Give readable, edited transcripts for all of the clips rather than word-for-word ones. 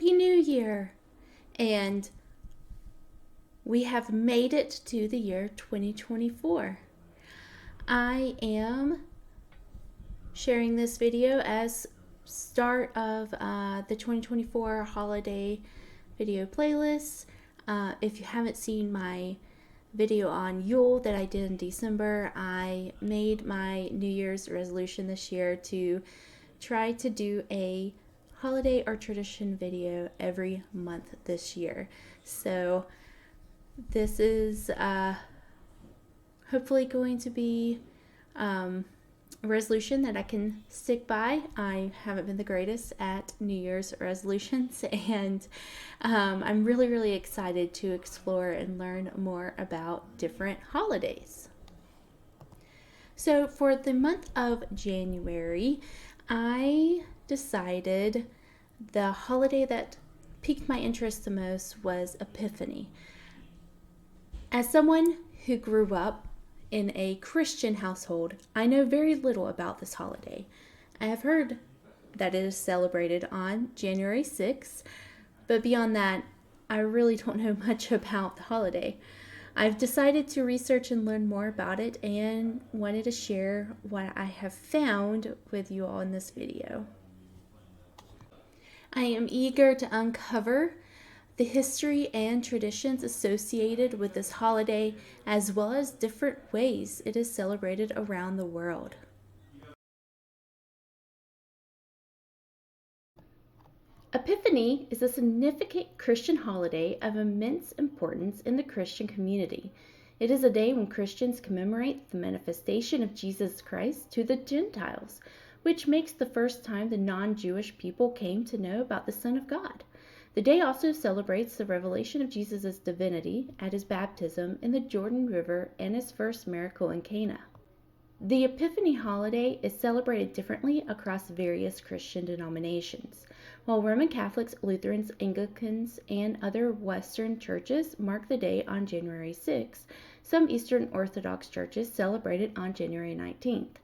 Happy New Year! And we have made it to the year 2024. I am sharing this video as start of the 2024 holiday video playlist. If you haven't seen my video on Yule that I did in December, I made my New Year's resolution this year to try to do a holiday or tradition video every month this year. So this is hopefully going to be a resolution that I can stick by. I haven't been the greatest at New Year's resolutions, and I'm really excited to explore and learn more about different holidays. So for the month of January, I decided the holiday that piqued my interest the most was Epiphany. As someone who grew up in a Christian household, I know very little about this holiday. I have heard that it is celebrated on January 6th, but beyond that, I really don't know much about the holiday. I've decided to research and learn more about it and wanted to share what I have found with you all in this video. I am eager to uncover the history and traditions associated with this holiday, as well as different ways it is celebrated around the world. Epiphany is a significant Christian holiday of immense importance in the Christian community. It is a day when Christians commemorate the manifestation of Jesus Christ to the Gentiles, which makes the first time the non-Jewish people came to know about the Son of God. The day also celebrates the revelation of Jesus' divinity at his baptism in the Jordan River and his first miracle in Cana. The Epiphany holiday is celebrated differently across various Christian denominations. While Roman Catholics, Lutherans, Anglicans, and other Western churches mark the day on January 6th, some Eastern Orthodox churches celebrate it on January 19th.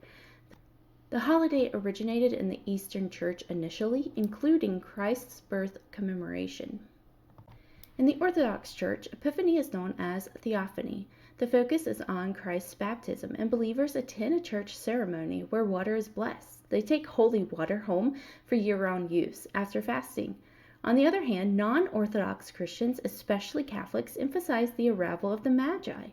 The holiday originated in the Eastern Church initially, including Christ's birth commemoration. In the Orthodox Church, Epiphany is known as Theophany. The focus is on Christ's baptism, and believers attend a church ceremony where water is blessed. They take holy water home for year-round use after fasting. On the other hand, non-Orthodox Christians, especially Catholics, emphasize the arrival of the Magi,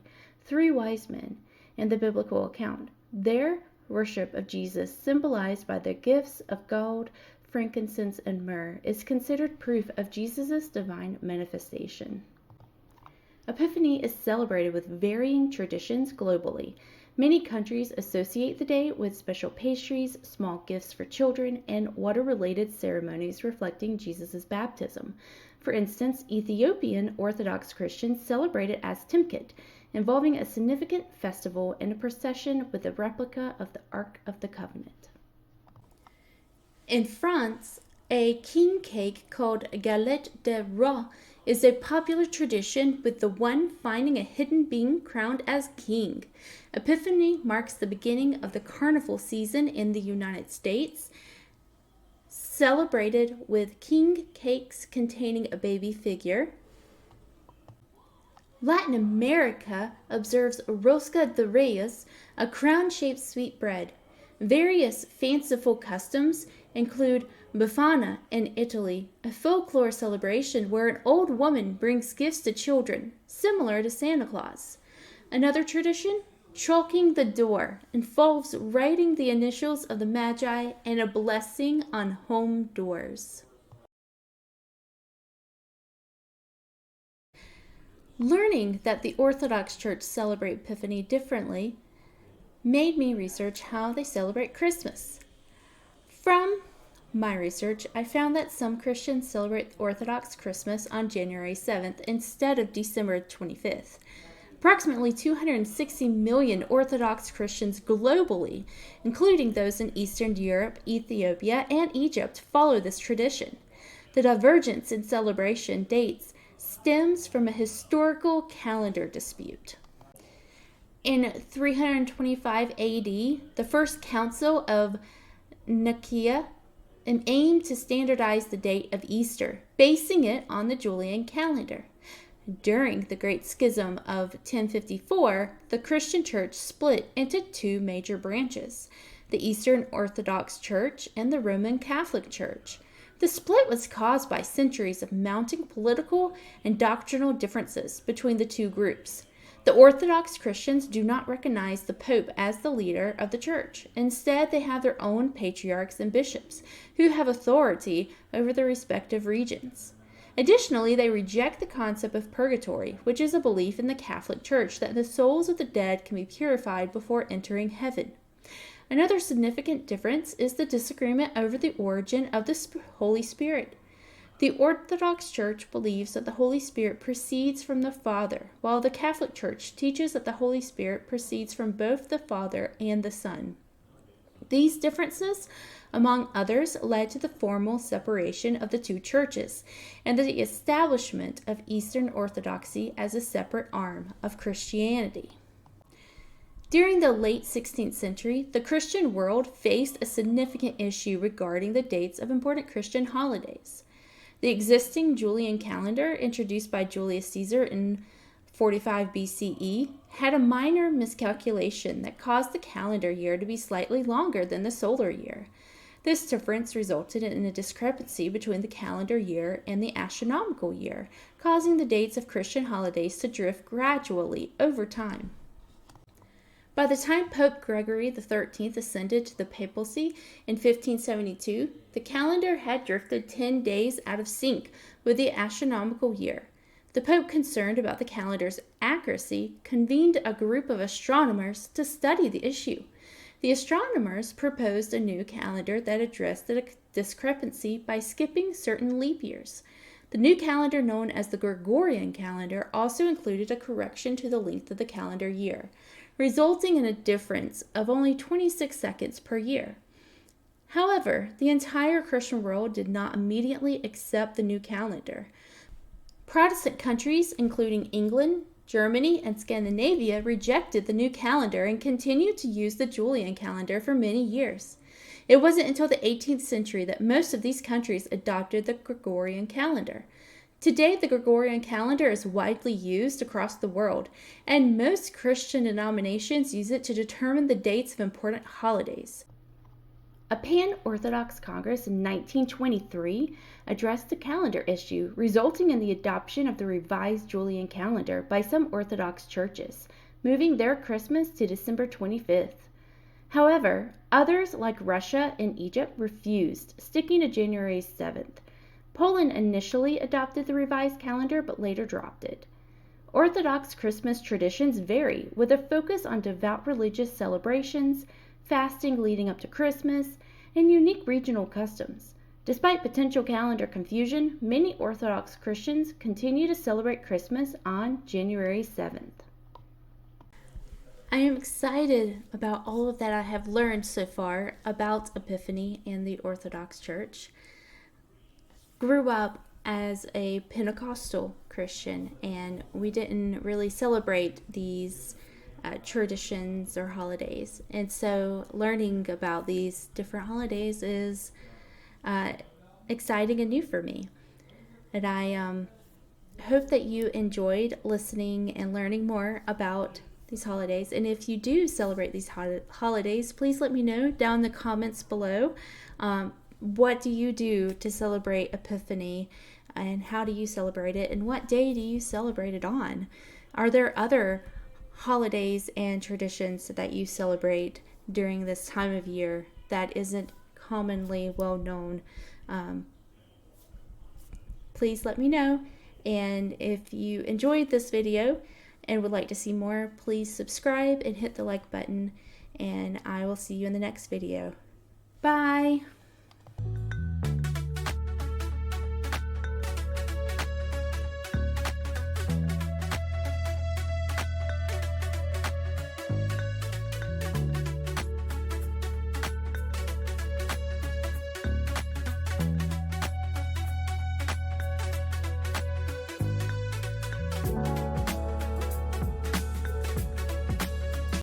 3 wise men, in the biblical account. Their worship of Jesus, symbolized by the gifts of gold, frankincense, and myrrh, is considered proof of Jesus' divine manifestation. Epiphany is celebrated with varying traditions globally. Many countries associate the day with special pastries, small gifts for children, and water-related ceremonies reflecting Jesus' baptism. For instance, Ethiopian Orthodox Christians celebrate it as Timkit, involving a significant festival and a procession with a replica of the Ark of the Covenant. In France, a king cake called galette de roi is a popular tradition, with the one finding a hidden being crowned as king. Epiphany marks the beginning of the carnival season in the United States, celebrated with king cakes containing a baby figure. Latin America observes Rosca de Reyes, a crown-shaped sweetbread. Various fanciful customs include Befana in Italy, a folklore celebration where an old woman brings gifts to children, similar to Santa Claus. Another tradition, chalking the door, involves writing the initials of the Magi and a blessing on home doors. Learning that the Orthodox Church celebrate Epiphany differently made me research how they celebrate Christmas. From my research, I found that some Christians celebrate Orthodox Christmas on January 7th instead of December 25th. Approximately 260 million Orthodox Christians globally, including those in Eastern Europe, Ethiopia, and Egypt, follow this tradition. The divergence in celebration dates stems from a historical calendar dispute. In 325 AD, the First Council of Nicaea and aimed to standardize the date of Easter, basing it on the Julian calendar. During the Great Schism of 1054, the Christian church split into two major branches, the Eastern Orthodox Church and the Roman Catholic Church. The split was caused by centuries of mounting political and doctrinal differences between the two groups. The Orthodox Christians do not recognize the Pope as the leader of the church. Instead, they have their own patriarchs and bishops, who have authority over their respective regions. Additionally, they reject the concept of purgatory, which is a belief in the Catholic Church that the souls of the dead can be purified before entering heaven. Another significant difference is the disagreement over the origin of the Holy Spirit. The Orthodox Church believes that the Holy Spirit proceeds from the Father, while the Catholic Church teaches that the Holy Spirit proceeds from both the Father and the Son. These differences, among others, led to the formal separation of the two churches and the establishment of Eastern Orthodoxy as a separate arm of Christianity. During the late 16th century, the Christian world faced a significant issue regarding the dates of important Christian holidays. The existing Julian calendar, introduced by Julius Caesar in 45 BCE, had a minor miscalculation that caused the calendar year to be slightly longer than the solar year. This difference resulted in a discrepancy between the calendar year and the astronomical year, causing the dates of Christian holidays to drift gradually over time. By the time Pope Gregory XIII ascended to the papacy in 1572, the calendar had drifted 10 days out of sync with the astronomical year. The Pope, concerned about the calendar's accuracy, convened a group of astronomers to study the issue. The astronomers proposed a new calendar that addressed the discrepancy by skipping certain leap years. The new calendar, known as the Gregorian calendar, also included a correction to the length of the calendar year, resulting in a difference of only 26 seconds per year. However, the entire Christian world did not immediately accept the new calendar. Protestant countries, including England, Germany, and Scandinavia, rejected the new calendar and continued to use the Julian calendar for many years. It wasn't until the 18th century that most of these countries adopted the Gregorian calendar. Today, the Gregorian calendar is widely used across the world, and most Christian denominations use it to determine the dates of important holidays. A Pan-Orthodox Congress in 1923 addressed the calendar issue, resulting in the adoption of the revised Julian calendar by some Orthodox churches, moving their Christmas to December 25th. However, others like Russia and Egypt refused, sticking to January 7th. Poland initially adopted the revised calendar but later dropped it. Orthodox Christmas traditions vary, with a focus on devout religious celebrations, fasting leading up to Christmas, and unique regional customs. Despite potential calendar confusion, many Orthodox Christians continue to celebrate Christmas on January 7th. I am excited about all of that I have learned so far about Epiphany and the Orthodox Church. Grew up as a Pentecostal Christian, and we didn't really celebrate these traditions or holidays. And so learning about these different holidays is exciting and new for me. And I hope that you enjoyed listening and learning more about these holidays. And if you do celebrate these holidays, please let me know down in the comments below. What do you do to celebrate Epiphany, and how do you celebrate it, and what day do you celebrate it on? Are there other holidays and traditions that you celebrate during this time of year that isn't commonly well known? Please let me know. And if you enjoyed this video and would like to see more, please subscribe and hit the like button, and I will see you in the next video. Bye!